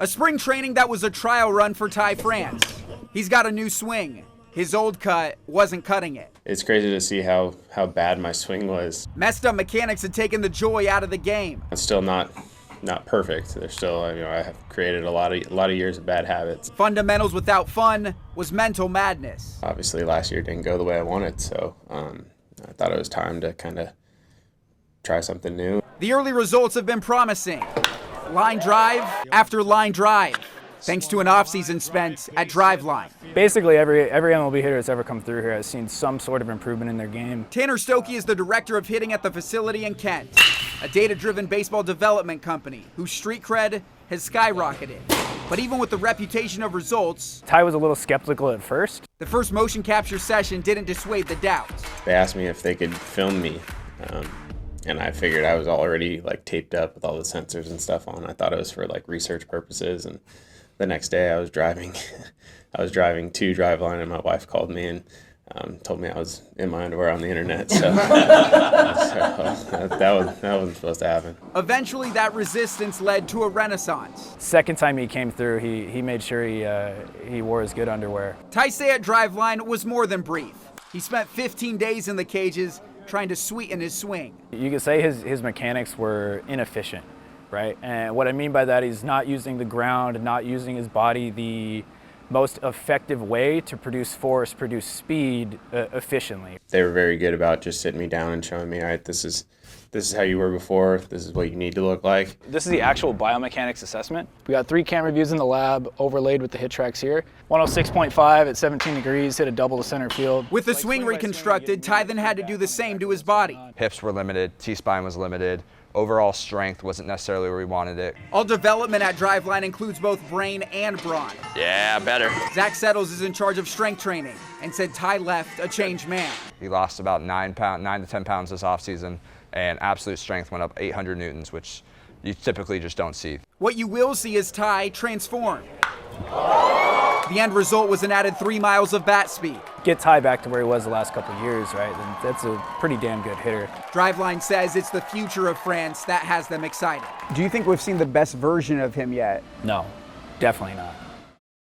A spring training that was a trial run for Ty France. He's got a new swing. His old cut wasn't cutting it. It's crazy to see how bad my swing was. Messed up mechanics had taken the joy out of the game. It's still not perfect. There's still, I have created a lot of years of bad habits. Fundamentals without fun was mental madness. Obviously last year didn't go the way I wanted, so I thought it was time to kind of try something new. The early results have been promising. Line drive after line drive, thanks to an offseason spent at Driveline. Basically, every MLB hitter that's ever come through here has seen some sort of improvement in their game. Tanner Stokey is the director of hitting at the facility in Kent, a data-driven baseball development company whose street cred has skyrocketed. But even with the reputation of results, Ty was a little skeptical at first. The first motion capture session didn't dissuade the doubts. They asked me if they could film me, and I figured I was already taped up with all the sensors and stuff on. I thought it was for research purposes, and the next day I was driving to Driveline, and my wife called me and told me I was in my underwear on the internet. So, that wasn't supposed to happen. Eventually, that resistance led to a renaissance. Second time he came through, he made sure he wore his good underwear. Ty's stay at Driveline was more than brief. He spent 15 days in the cages trying to sweeten his swing. You could say his mechanics were inefficient, right? And what I mean by that is not using the ground, not using his body the most effective way to produce force, produce speed efficiently. They were very good about just sitting me down and showing me, all right, this is how you were before, this is what you need to look like. This is the actual biomechanics assessment. We got 3 camera views in the lab overlaid with the hit tracks here. 106.5 at 17 degrees, hit a double to center field. With the swing reconstructed, Ty then had to do the same to his body. Hips were limited, T-spine was limited. Overall strength wasn't necessarily where we wanted it. All development at Driveline includes both brain and brawn. Yeah, better. Zach Settles is in charge of strength training and said Ty left a changed man. He lost about 9 to 10 pounds this offseason, and absolute strength went up 800 newtons, which you typically just don't see. What you will see is Ty transformed. The end result was an added 3 miles of bat speed. Get Ty back to where he was the last couple of years, right? Then that's a pretty damn good hitter. Driveline says it's the future of France that has them excited. Do you think we've seen the best version of him yet? No, definitely not.